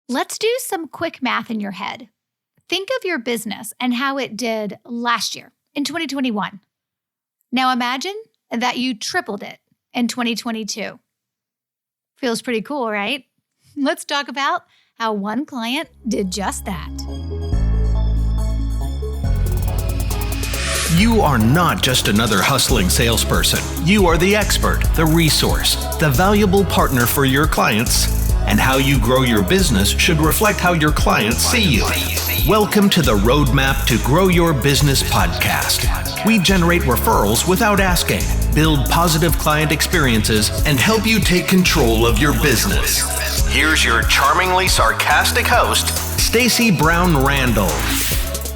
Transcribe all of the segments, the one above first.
Let's do some quick math in your head. Think of your business and how it did last year in 2021. Now imagine that you tripled it in 2022. Feels pretty cool, right? Let's talk about how one client did just that. You are not just another hustling salesperson. You are the expert, the resource, the valuable partner for your clients. And how you grow your business should reflect how your clients see you. Welcome to the Roadmap to Grow Your Business podcast. We generate referrals without asking, build positive client experiences, and help you take control of your business. Here's your charmingly sarcastic host, Stacey Brown Randall.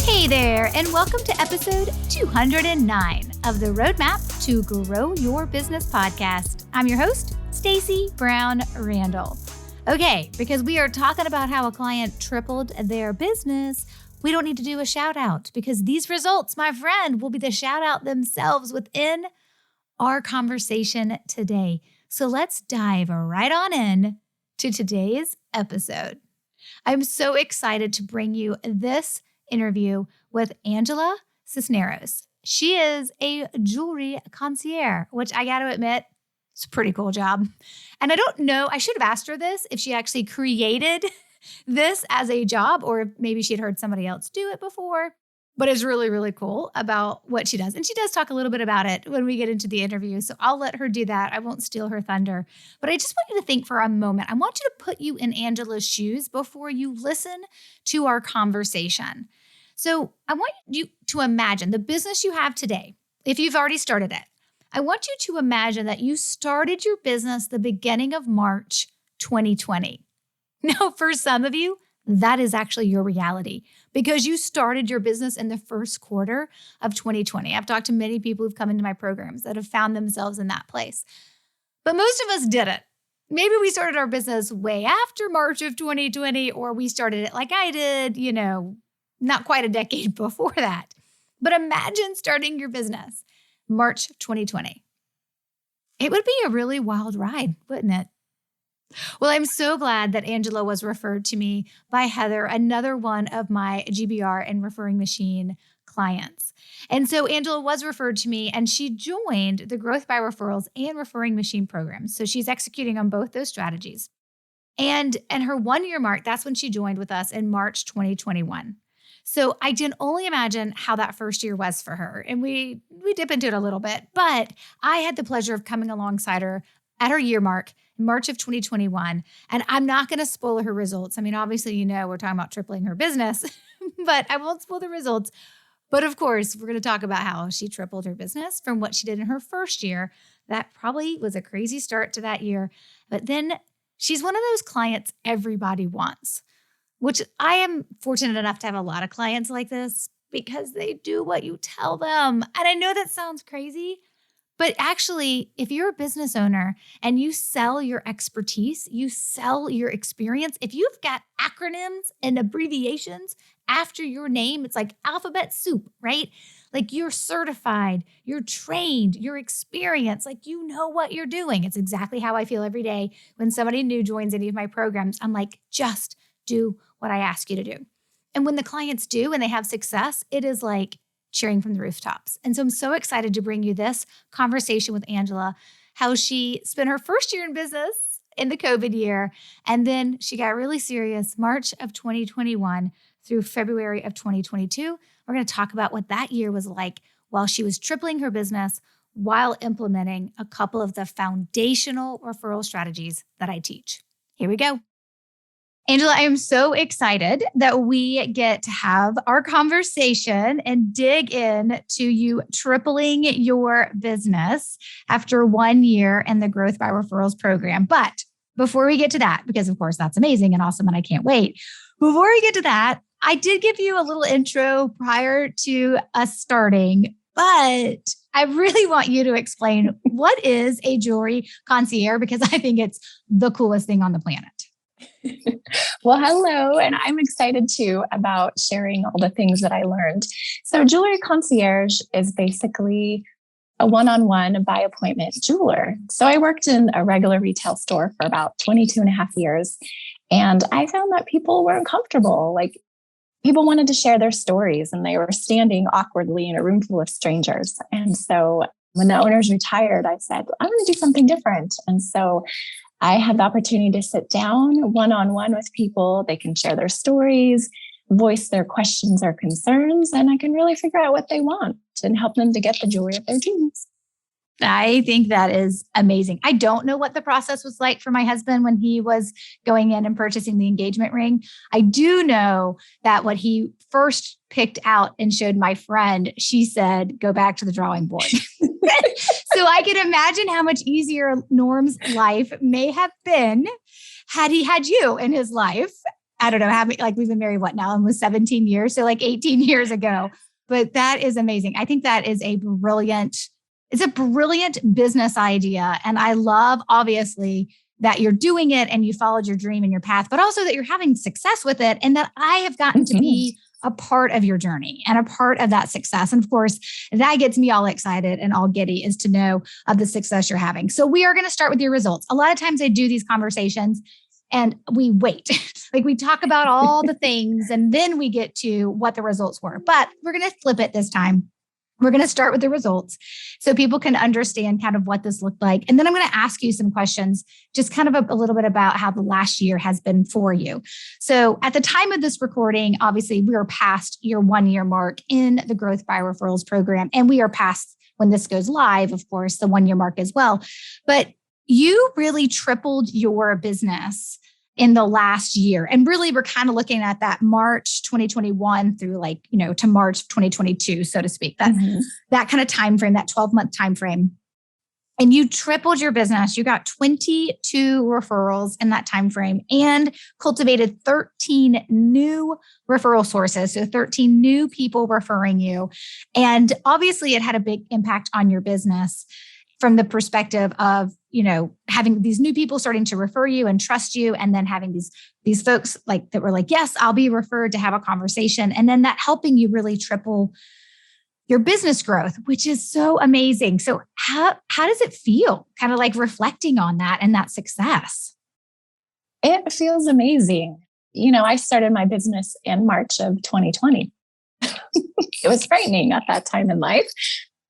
Hey there, and welcome to episode 209 of the Roadmap to Grow Your Business podcast. I'm your host, Stacey Brown Randall. Okay, because we are talking about how a client tripled their business, we don't need to do a shout out because these results, my friend, will be the shout out themselves within our conversation today. So let's dive right on in to today's episode. I'm so excited to bring you this interview with Angela Cisneros. She is a jewelry concierge, which I got to admit, it's a pretty cool job. And I don't know, I should have asked her this, if she actually created this as a job or if maybe she'd heard somebody else do it before, but it's really, really cool about what she does. And she does talk a little bit about it when we get into the interview. So I'll let her do that. I won't steal her thunder. But I just want you to think for a moment. I want you to put you in Angela's shoes before you listen to our conversation. So I want you to imagine the business you have today, if you've already started it. I want you to imagine that you started your business the beginning of March 2020. Now, for some of you, that is actually your reality because you started your business in the first quarter of 2020. I've talked to many people who've come into my programs that have found themselves in that place. But most of us didn't. Maybe we started our business way after March of 2020, or we started it like I did, not quite a decade before that. But imagine starting your business March 2020. It would be a really wild ride, wouldn't it? Well, I'm so glad that Angela was referred to me by Heather, another one of my GBR and Referring Machine clients. And so Angela was referred to me and she joined the Growth by Referrals and Referring Machine programs. So she's executing on both those strategies. And her 1 year mark, that's when she joined with us in March 2021. So I can only imagine how that first year was for her. And we dip into it a little bit, but I had the pleasure of coming alongside her at her year mark in March of 2021. And I'm not going to spoil her results. I mean, obviously, we're talking about tripling her business, but I won't spoil the results. But of course, we're going to talk about how she tripled her business from what she did in her first year. That probably was a crazy start to that year. But then she's one of those clients everybody wants, which I am fortunate enough to have a lot of clients like this because they do what you tell them. And I know that sounds crazy, but actually, if you're a business owner and you sell your expertise, you sell your experience, if you've got acronyms and abbreviations after your name, it's like alphabet soup, right? Like you're certified, you're trained, you're experienced, like you know what you're doing. It's exactly how I feel every day when somebody new joins any of my programs. I'm like, just do what I ask you to do. And when the clients do and they have success, it is like cheering from the rooftops. And so I'm so excited to bring you this conversation with Angela, how she spent her first year in business in the COVID year. And then she got really serious March of 2021 through February of 2022. We're going to talk about what that year was like while she was tripling her business while implementing a couple of the foundational referral strategies that I teach. Here we go. Angela, I am so excited that we get to have our conversation and dig in to you tripling your business after 1 year in the Growth by Referrals program. But before we get to that, because of course that's amazing and awesome and I can't wait. Before we get to that, I did give you a little intro prior to us starting, but I really want you to explain what is a jewelry concierge because I think it's the coolest thing on the planet. Well, hello, and I'm excited too about sharing all the things that I learned. So Jewelry Concierge is basically a one-on-one by appointment jeweler. So I worked in a regular retail store for about 22 and a half years. And I found that people weren't comfortable. Like, people wanted to share their stories and they were standing awkwardly in a room full of strangers. And so when the owners retired, I said, I want to do something different. And so I had the opportunity to sit down one-on-one with people. They can share their stories, voice their questions or concerns, and I can really figure out what they want and help them to get the jewelry of their dreams. I think that is amazing. I don't know what the process was like for my husband when he was going in and purchasing the engagement ring. I do know that what he first picked out and showed my friend, she said, go back to the drawing board. So I can imagine how much easier Norm's life may have been had he had you in his life. I don't know how many, like we've been married, what now, almost 17 years. So like 18 years ago, but that is amazing. I think that is it's a brilliant business idea. And I love, obviously, that you're doing it and you followed your dream and your path, but also that you're having success with it and that I have gotten to be a part of your journey and a part of that success. And of course, that gets me all excited and all giddy is to know of the success you're having. So we are going to start with your results. A lot of times I do these conversations and we wait, like we talk about all the things and then we get to what the results were, but we're going to flip it this time. We're going to start with the results so people can understand kind of what this looked like. And then I'm going to ask you some questions, just kind of a little bit about how the last year has been for you. So at the time of this recording, obviously we are past your 1 year mark in the Growth by Referrals program. And we are past, when this goes live, of course, the 1 year mark as well. But you really tripled your business in the last year. And really, we're kind of looking at that March 2021 through to March 2022, so to speak. That kind of time frame, that 12-month time frame. And you tripled your business. You got 22 referrals in that time frame and cultivated 13 new referral sources. So 13 new people referring you. And obviously, it had a big impact on your business from the perspective of, having these new people starting to refer you and trust you. And then having these folks that were like, yes, I'll be referred to have a conversation. And then that helping you really triple your business growth, which is so amazing. So how does it feel kind of like reflecting on that and that success? It feels amazing. I started my business in March of 2020. It was frightening at that time in life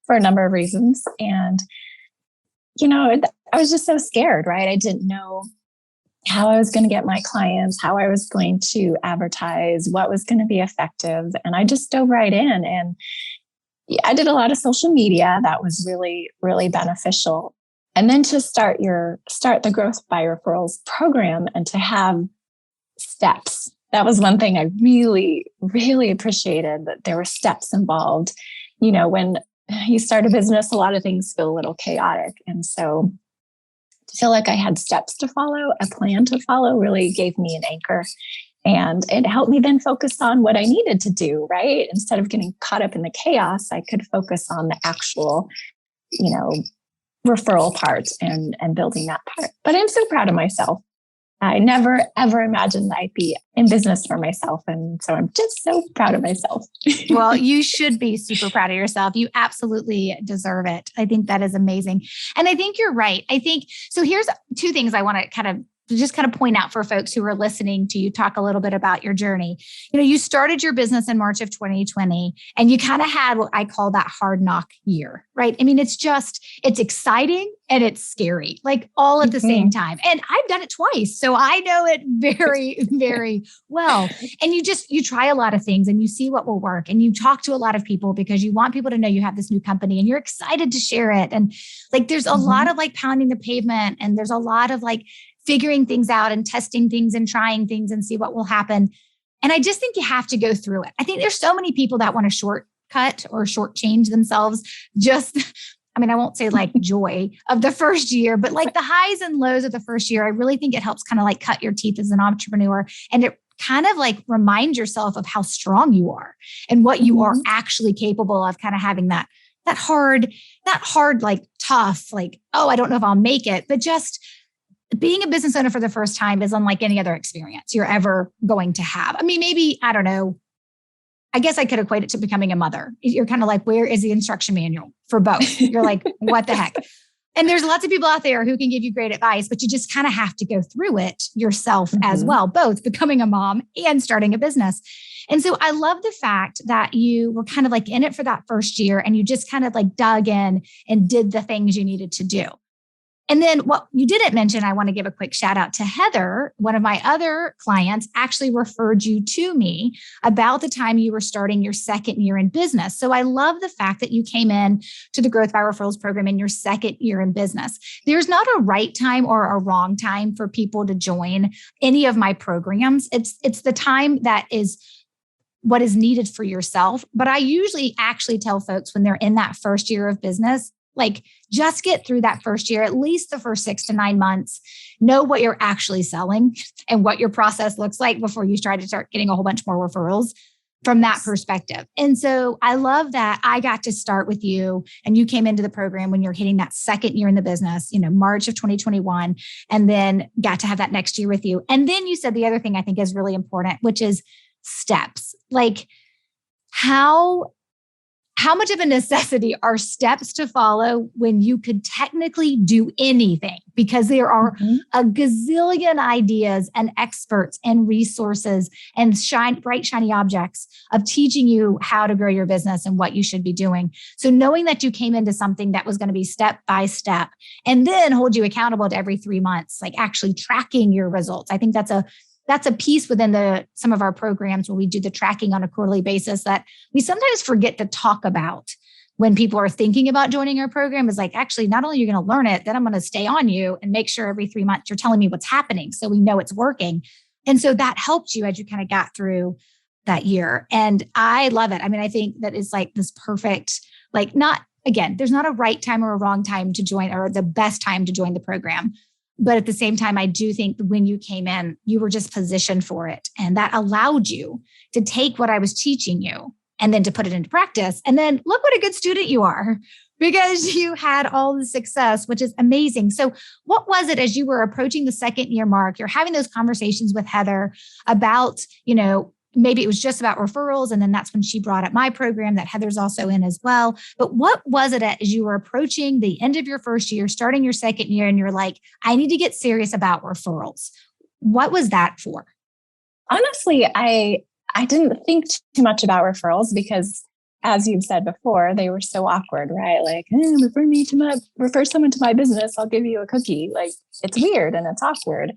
for a number of reasons. And I was just so scared, right? I didn't know how I was going to get my clients, how I was going to advertise, what was going to be effective. And I just dove right in. And I did a lot of social media. That was really, really beneficial. And then to start the Growth by Referrals program and to have steps. That was one thing I really, really appreciated, that there were steps involved. When you start a business, a lot of things feel a little chaotic. And so to feel like I had steps to follow, a plan to follow, really gave me an anchor. And it helped me then focus on what I needed to do, right? Instead of getting caught up in the chaos, I could focus on the actual, referral part and building that part. But I'm so proud of myself. I never, ever imagined I'd be in business for myself. And so I'm just so proud of myself. Well, you should be super proud of yourself. You absolutely deserve it. I think that is amazing. And I think you're right. So here's two things I want to kind of point out for folks who are listening to you talk a little bit about your journey. You started your business in March of 2020 and you kind of had what I call that hard knock year, right? I mean, it's exciting and it's scary, like all at the same time. And I've done it twice. So I know it very, very well. And you try a lot of things and you see what will work and you talk to a lot of people because you want people to know you have this new company and you're excited to share it. And there's a lot of pounding the pavement and there's a lot of figuring things out and testing things and trying things and see what will happen. And I just think you have to go through it. I think there's so many people that want to shortcut or shortchange themselves. I won't say joy of the first year, but the highs and lows of the first year. I really think it helps kind of cut your teeth as an entrepreneur. And it kind of remind yourself of how strong you are and what you are actually capable of, kind of having that hard, tough, oh, I don't know if I'll make it, but just being a business owner for the first time is unlike any other experience you're ever going to have. Maybe, I don't know. I guess I could equate it to becoming a mother. You're kind of where is the instruction manual for both? You're what the heck? And there's lots of people out there who can give you great advice, but you just kind of have to go through it yourself as well, both becoming a mom and starting a business. And so I love the fact that you were kind of like in it for that first year and you just kind of like dug in and did the things you needed to do. And then what you didn't mention, I want to give a quick shout out to Heather. One of my other clients actually referred you to me about the time you were starting your second year in business. So I love the fact that you came in to the Growth by Referrals program in your second year in business. There's not a right time or a wrong time for people to join any of my programs. It's the time that is what is needed for yourself. But I usually actually tell folks when they're in that first year of business, like just get through that first year, at least the first 6 to 9 months, know what you're actually selling and what your process looks like before you try to start getting a whole bunch more referrals from that perspective. And so I love that I got to start with you and you came into the program when you're hitting that second year in the business, March of 2021, and then got to have that next year with you. And then you said the other thing I think is really important, which is steps. Like how much of a necessity are steps to follow when you could technically do anything? Because there are a gazillion ideas and experts and resources and bright, shiny objects of teaching you how to grow your business and what you should be doing. So knowing that you came into something that was going to be step by step and then hold you accountable to every 3 months, like actually tracking your results. I think that's a piece within some of our programs where we do the tracking on a quarterly basis that we sometimes forget to talk about when people are thinking about joining our program is like, actually, not only are you going to learn it, then I'm going to stay on you and make sure every 3 months you're telling me what's happening so we know it's working. And so that helped you as you kind of got through that year. And I love it. I mean, I think that is like this perfect, like there's not a right time or a wrong time to join or the best time to join the program. But at the same time, I do think when you came in, you were just positioned for it. And that allowed you to take what I was teaching you and then to put it into practice. And then look what a good student you are because you had all the success, which is amazing. So what was it as you were approaching the second year mark, you're having those conversations with Heather about, maybe it was just about referrals. And then that's when she brought up my program that Heather's also in as well. But what was it as you were approaching the end of your first year, starting your second year, and you're like, I need to get serious about referrals? What was that for? Honestly, I didn't think too much about referrals because as you've said before, they were so awkward, right? Like, refer someone to my business. I'll give you a cookie. Like it's weird and it's awkward.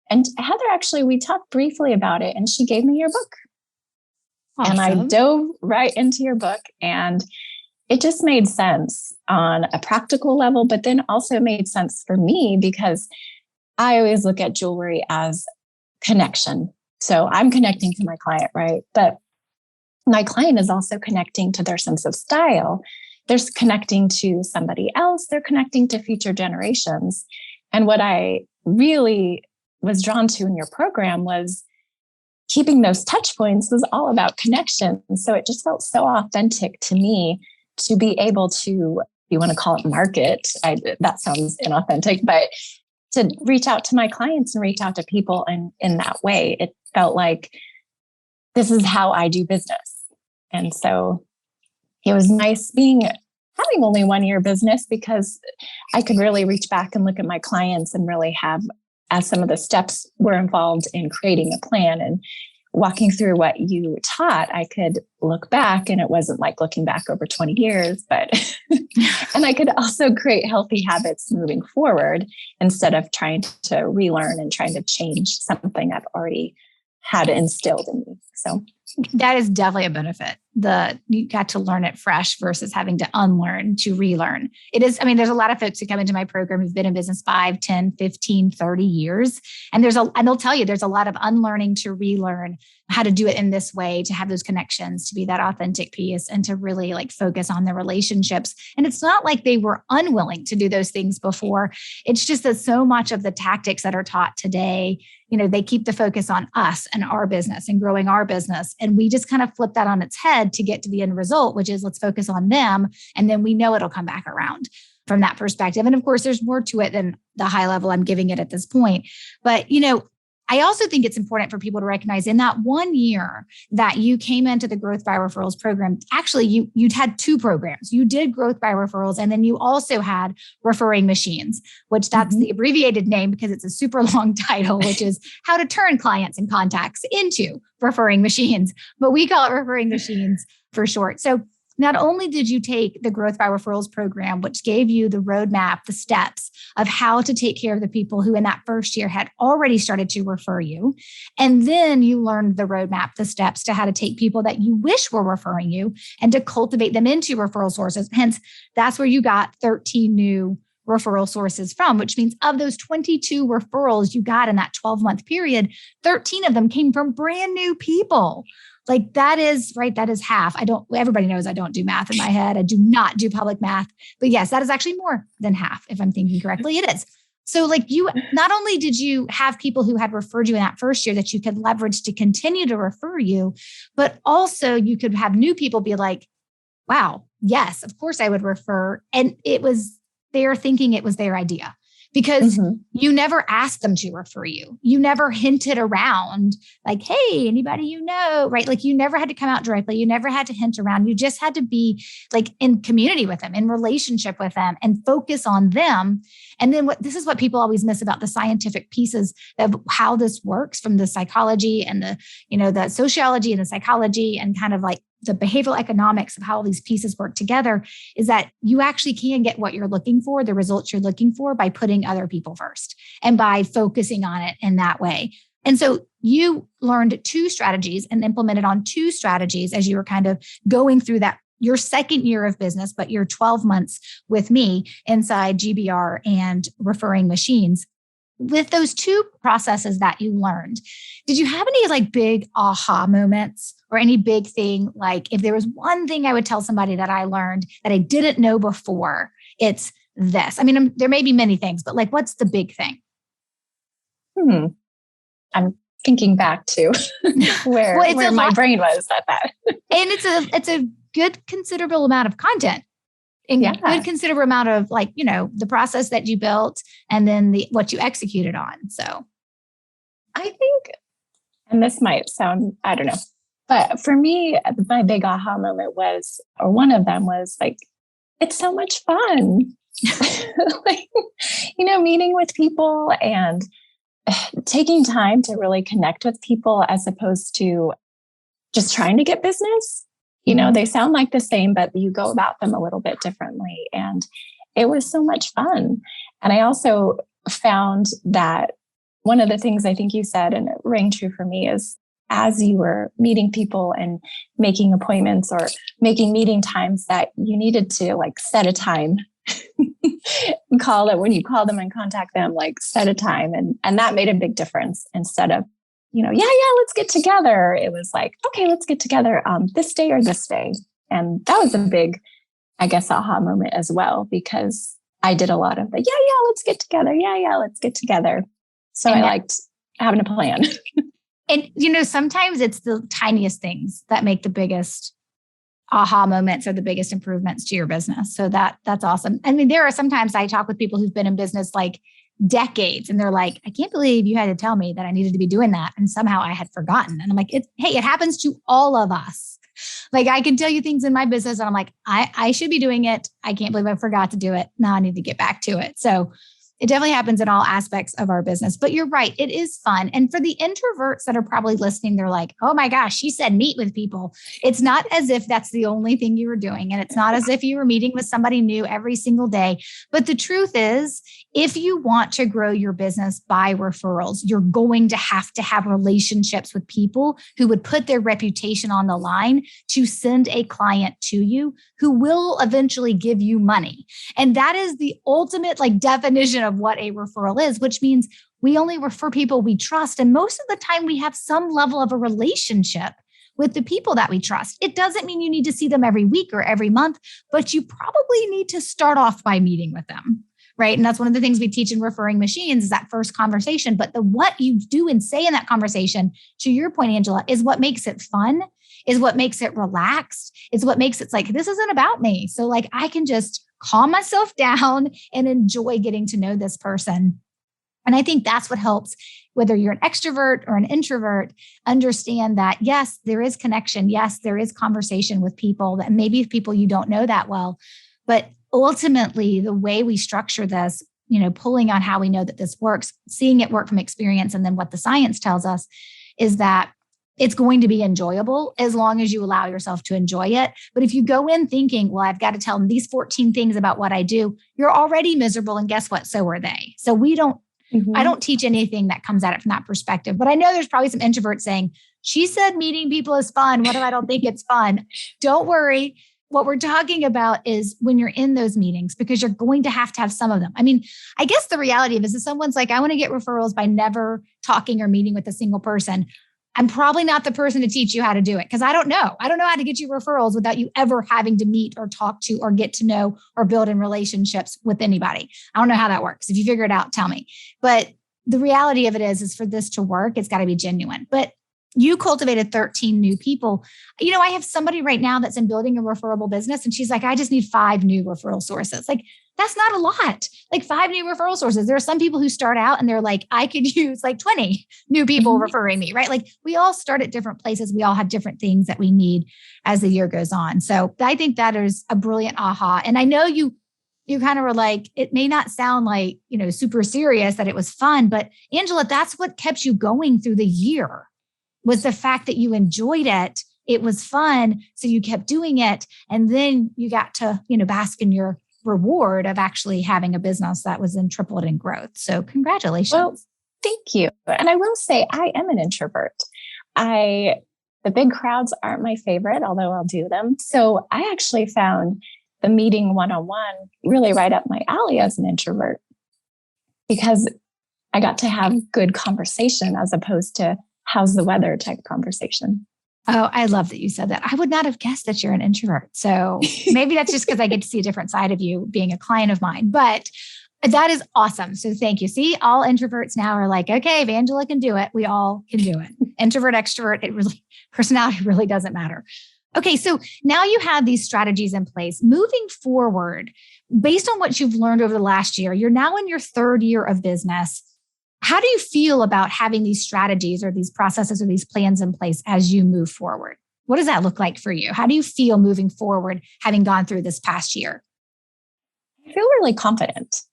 And Heather, actually, we talked briefly about it and she gave me your book. Awesome. And I dove right into your book and it just made sense on a practical level, but then also made sense for me because I always look at jewelry as connection. So I'm connecting to my client, right? But my client is also connecting to their sense of style. They're connecting to somebody else. They're connecting to future generations. And what I really was drawn to in your program was keeping those touch points was all about connection. So it just felt so authentic to me to be able to, you want to call it market, that sounds inauthentic, but to reach out to my clients and reach out to people in that way. It felt like this is how I do business. And so it was nice having only 1 year business because I could really reach back and look at my clients and really have, as some of the steps were involved in creating a plan and walking through what you taught, I could look back and it wasn't like looking back over 20 years, but, and I could also create healthy habits moving forward instead of trying to relearn and trying to change something I've already had instilled in me. So that is definitely a benefit. You got to learn it fresh versus having to unlearn to relearn. It is, there's a lot of folks who come into my program who've been in business 5, 10, 15, 30 years. And they'll tell you there's a lot of unlearning to relearn how to do it in this way, to have those connections, to be that authentic piece and to really like focus on the relationships. And it's not like they were unwilling to do those things before. It's just that so much of the tactics that are taught today, they keep the focus on us and our business and growing our business. And we just kind of flip that on its head to get to the end result, which is let's focus on them. And then we know it'll come back around from that perspective. And of course, there's more to it than the high level I'm giving it at this point. But, I also think it's important for people to recognize in that 1 year that you came into the Growth by Referrals program, actually you'd had two programs. You did Growth by Referrals, and then you also had Referring Machines, which that's the abbreviated name because it's a super long title, which is how to turn clients and contacts into referring machines. But we call it Referring Machines for short. So not only did you take the Growth by Referrals program, which gave you the roadmap, the steps of how to take care of the people who in that first year had already started to refer you, and then you learned the roadmap, the steps to how to take people that you wish were referring you and to cultivate them into referral sources. Hence, that's where you got 13 new referral sources from, which means of those 22 referrals you got in that 12-month period, 13 of them came from brand new people. Like that is right. That is half. Everybody knows I don't do math in my head. I do not do public math, but yes, that is actually more than half. If I'm thinking correctly, it is. So like you, not only did you have people who had referred you in that first year that you could leverage to continue to refer you, but also you could have new people be like, wow, yes, of course I would refer. And it was their thinking it was their idea. Because you never asked them to refer you. You never hinted around like, hey, anybody you know, right? Like you never had to come out directly. You never had to hint around. You just had to be like in community with them, in relationship with them and focus on them. And then this is what people always miss about the scientific pieces of how this works from the psychology and the sociology and the psychology and kind of like the behavioral economics of how all these pieces work together is that you actually can get what you're looking for, the results you're looking for by putting other people first and by focusing on it in that way. And so you learned two strategies and implemented on two strategies as you were kind of going through that your second year of business, but your 12 months with me inside GBR and Referring Machines. With those two processes that you learned, did you have any like big aha moments or any big thing? Like if there was one thing I would tell somebody that I learned that I didn't know before, it's this. I mean, there may be many things, but like, what's the big thing? I'm thinking back to where my brain was at that. And it's a good considerable amount of content. And good considerable amount of like, the process that you built and then what you executed on. So I think, and this might sound, I don't know, but for me, my big aha moment was, or one of them was like, it's so much fun. Like, meeting with people and taking time to really connect with people as opposed to just trying to get business. They sound like the same, but you go about them a little bit differently. And it was so much fun. And I also found that one of the things I think you said, and it rang true for me, is as you were meeting people and making appointments or making meeting times that you needed to like set a time and call it when you call them and contact them, like set a time. And that made a big difference instead of, let's get together. It was like, okay, let's get together this day or this day. And that was a big, I guess, aha moment as well, because I did a lot of the, let's get together. Let's get together. So I liked having a plan. And, sometimes it's the tiniest things that make the biggest aha moments or the biggest improvements to your business. So that's awesome. I mean, there are sometimes I talk with people who've been in business like decades and they're like, I can't believe you had to tell me that I needed to be doing that. And somehow I had forgotten. And I'm like, it happens to all of us. Like I can tell you things in my business and I'm like, I should be doing it. I can't believe I forgot to do it. Now I need to get back to it. So it definitely happens in all aspects of our business, but you're right. It is fun. And for the introverts that are probably listening, they're like, oh my gosh, she said meet with people. It's not as if that's the only thing you were doing. And it's not as if you were meeting with somebody new every single day. But the truth is, if you want to grow your business by referrals, you're going to have relationships with people who would put their reputation on the line to send a client to you who will eventually give you money. And that is the ultimate definition of what a referral is, which means we only refer people we trust. And most of the time we have some level of a relationship with the people that we trust. It doesn't mean you need to see them every week or every month, but you probably need to start off by meeting with them. Right. And that's one of the things we teach in Referring Machines is that first conversation. But what you do and say in that conversation, to your point, Angela, is what makes it fun, is what makes it relaxed, is what makes it like, this isn't about me. So I can just calm myself down and enjoy getting to know this person And I think that's what helps, whether you're an extrovert or an introvert, understand that, yes, there is connection. Yes, there is conversation with people, that maybe people you don't know that well. But ultimately, the way we structure this, pulling on how we know that this works, seeing it work from experience, and then what the science tells us is that it's going to be enjoyable as long as you allow yourself to enjoy it. But if you go in thinking, well, I've got to tell them these 14 things about what I do, you're already miserable. And guess what? So are they. So I don't teach anything that comes at it from that perspective. But I know there's probably some introverts saying, she said meeting people is fun. What if I don't think it's fun? Don't worry. What we're talking about is when you're in those meetings, because you're going to have some of them. I mean, I guess the reality of it is if someone's like, I want to get referrals by never talking or meeting with a single person, I'm probably not the person to teach you how to do it, because I don't know. I don't know how to get you referrals without you ever having to meet or talk to or get to know or build in relationships with anybody. I don't know how that works. If you figure it out, tell me. But the reality of it is for this to work, it's got to be genuine. But you cultivated 13 new people. I have somebody right now that's in building a referable business, and she's like, I just need 5 new referral sources. Like, that's not a lot. Like 5 new referral sources. There are some people who start out and they're like, I could use like 20 new people referring me, right? Like we all start at different places. We all have different things that we need as the year goes on. So I think that is a brilliant aha. And I know you kind of were like, it may not sound like, super serious that it was fun, but Angela, that's what kept you going through the year, was the fact that you enjoyed it. It was fun. So you kept doing it. And then you got to, bask in your reward of actually having a business that was in tripled in growth. So congratulations. Well, thank you. And I will say I am an introvert. The big crowds aren't my favorite, although I'll do them. So I actually found the meeting one-on-one really right up my alley as an introvert, because I got to have good conversation as opposed to how's the weather type conversation. Oh, I love that you said that. I would not have guessed that you're an introvert. So maybe that's just because I get to see a different side of you being a client of mine, but that is awesome. So thank you. See, all introverts now are like, okay, if Angela can do it, we all can do it. Introvert, extrovert, personality really doesn't matter. Okay. So now you have these strategies in place. Moving forward, based on what you've learned over the last year, you're now in your 3rd year of business. How do you feel about having these strategies or these processes or these plans in place as you move forward? What does that look like for you? How do you feel moving forward, having gone through this past year? I feel really confident.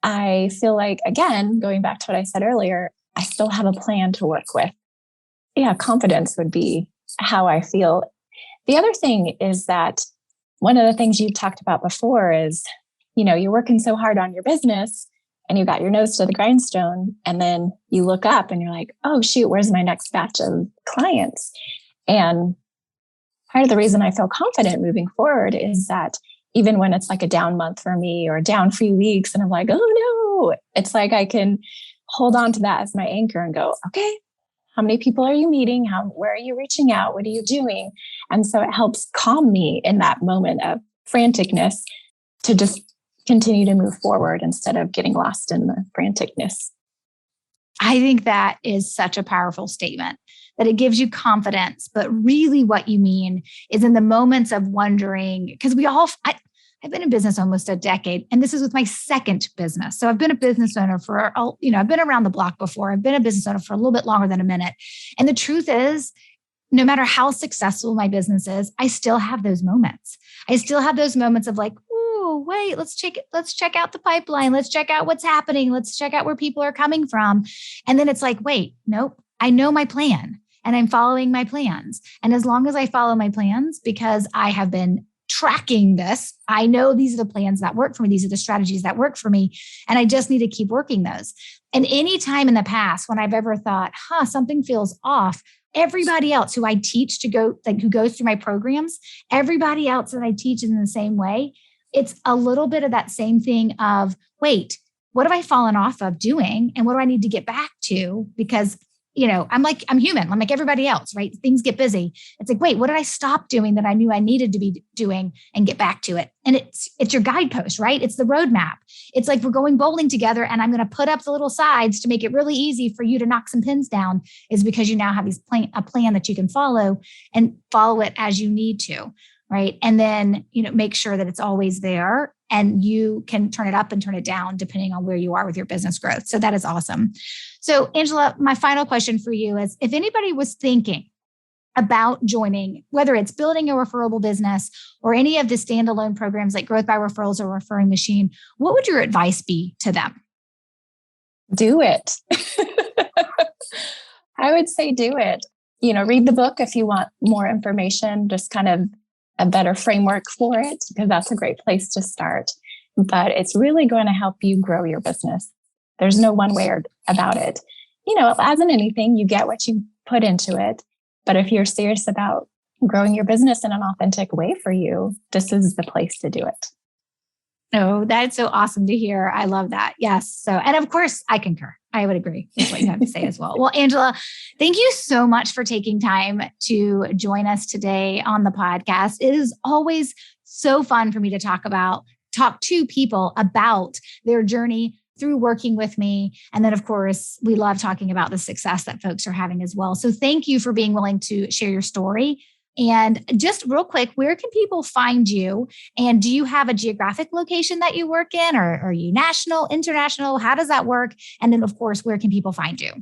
I feel like, again, going back to what I said earlier, I still have a plan to work with. Yeah, confidence would be how I feel. The other thing is that one of the things you talked about before is, you're working so hard on your business and you got your nose to the grindstone, and then you look up and you're like, oh, shoot, where's my next batch of clients? And part of the reason I feel confident moving forward is that even when it's like a down month for me or a down few weeks, and I'm like, oh no, it's like I can hold on to that as my anchor and go, okay, how many people are you meeting? Where are you reaching out? What are you doing? And so it helps calm me in that moment of franticness to just continue to move forward instead of getting lost in the franticness. I think that is such a powerful statement, that it gives you confidence, but really what you mean is in the moments of wondering, because I've been in business almost a decade, and this is with my 2nd business. So I've been a business owner for, I've been around the block before. I've been a business owner for a little bit longer than a minute. And the truth is, no matter how successful my business is, I still have those moments. I still have those moments of like, oh, wait, let's check out the pipeline. Let's check out what's happening. Let's check out where people are coming from. And then it's like, wait, nope, I know my plan and I'm following my plans. And as long as I follow my plans, because I have been tracking this, I know these are the plans that work for me. These are the strategies that work for me. And I just need to keep working those. And any time in the past when I've ever thought, something feels off, everybody else who I teach to go, like who goes through my programs, everybody else that I teach is in the same way. It's a little bit of that same thing of, wait, what have I fallen off of doing? And what do I need to get back to? Because, I'm human. I'm like everybody else, right? Things get busy. It's like, wait, what did I stop doing that I knew I needed to be doing and get back to it? And it's your guidepost, right? It's the roadmap. It's like we're going bowling together and I'm going to put up the little sides to make it really easy for you to knock some pins down, is because you now have a plan that you can follow and follow it as you need to. Right. And then, make sure that it's always there and you can turn it up and turn it down depending on where you are with your business growth. So that is awesome. So Angela, my final question for you is, if anybody was thinking about joining, whether it's building a referable business or any of the standalone programs like Growth by Referrals or Referring Machine, what would your advice be to them? Do it. I would say do it. Read the book if you want more information, just kind of a better framework for it, because that's a great place to start. But it's really going to help you grow your business. There's no one way about it. As in anything, you get what you put into it. But if you're serious about growing your business in an authentic way for you, this is the place to do it. Oh, that's so awesome to hear. I love that. Yes. So, and of course, I concur. I would agree with what you have to say as well. Well, Angela, thank you so much for taking time to join us today on the podcast. It is always so fun for me to talk to people about their journey through working with me. And then, of course, we love talking about the success that folks are having as well. So thank you for being willing to share your story. And just real quick, where can people find you? And do you have a geographic location that you work in, or are you national, international? How does that work? And then, of course, where can people find you?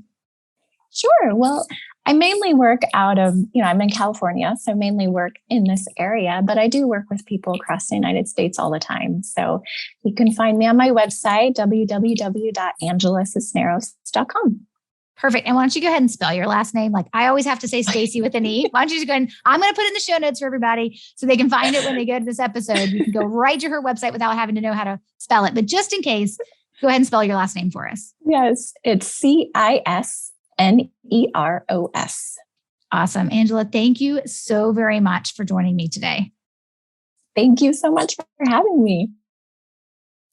Sure. Well, I mainly work out of, I'm in California, so mainly work in this area, but I do work with people across the United States all the time. So you can find me on my website, www.angelacisneros.com. Perfect. And why don't you go ahead and spell your last name? Like I always have to say Stacy with an E. Why don't you just go ahead and I'm going to put it in the show notes for everybody so they can find it when they go to this episode. You can go right to her website without having to know how to spell it. But just in case, go ahead and spell your last name for us. Yes, it's Cisneros. Awesome. Angela, thank you so very much for joining me today. Thank you so much for having me.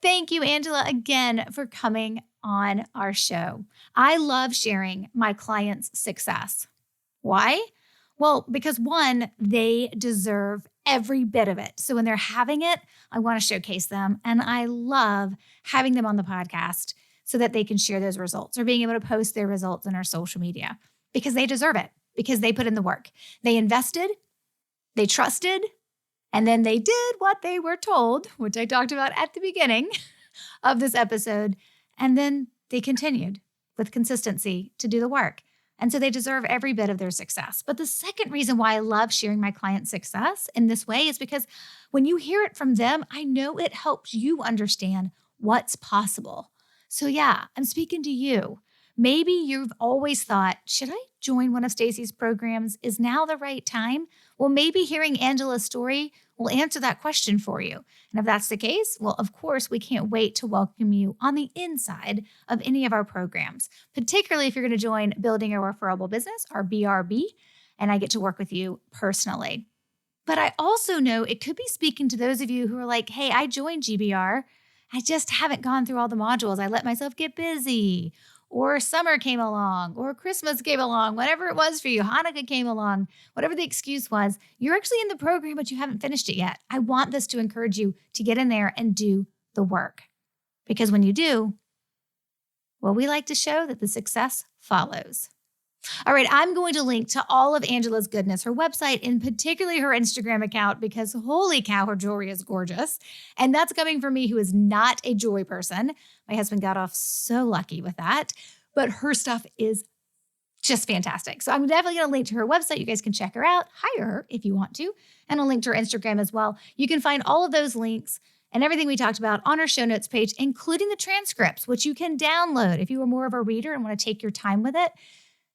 Thank you, Angela, again for coming on our show. I love sharing my clients' success. Why? Well, because one, they deserve every bit of it. So when they're having it, I want to showcase them. And I love having them on the podcast so that they can share those results or being able to post their results on our social media because they deserve it, because they put in the work. They invested, they trusted, and then they did what they were told, which I talked about at the beginning of this episode. And then they continued with consistency to do the work. And so they deserve every bit of their success. But the second reason why I love sharing my clients' success in this way is because when you hear it from them, I know it helps you understand what's possible. So yeah, I'm speaking to you. Maybe you've always thought, should I join one of Stacy's programs? Is now the right time? Well, maybe hearing Angela's story will answer that question for you. And if that's the case, well, of course, we can't wait to welcome you on the inside of any of our programs, particularly if you're going to join Building a Referable Business, or BRB, and I get to work with you personally. But I also know it could be speaking to those of you who are like, hey, I joined GBR. I just haven't gone through all the modules. I let myself get busy. Or summer came along, or Christmas came along, whatever it was for you, Hanukkah came along, whatever the excuse was, you're actually in the program, but you haven't finished it yet. I want this to encourage you to get in there and do the work. Because when you do, well, we like to show that the success follows. All right, I'm going to link to all of Angela's goodness, her website, and particularly her Instagram account, because holy cow, her jewelry is gorgeous. And that's coming from me, who is not a jewelry person. My husband got off so lucky with that, but her stuff is just fantastic. So I'm definitely going to link to her website. You guys can check her out, hire her if you want to, and I'll link to her Instagram as well. You can find all of those links and everything we talked about on our show notes page, including the transcripts, which you can download if you are more of a reader and want to take your time with it.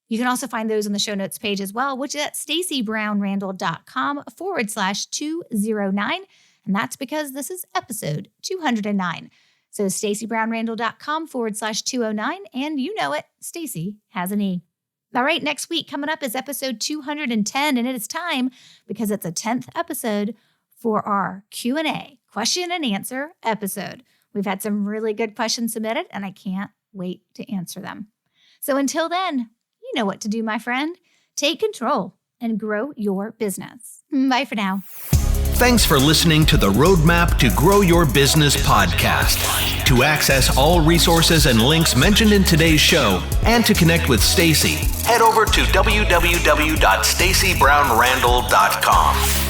You can also find those on the show notes page as well, which is at stacybrownrandall.com/209. And that's because this is episode 209. So stacybrownrandall.com/209. And you know it, Stacy has an E. All right, next week coming up is episode 210. And it is time, because it's a 10th episode, for our Q&A, question and answer episode. We've had some really good questions submitted, and I can't wait to answer them. So until then, you know what to do, my friend. Take control and grow your business. Bye for now. Thanks for listening to the Roadmap to Grow Your Business podcast. To access all resources and links mentioned in today's show and to connect with Stacy, head over to www.stacybrownrandall.com.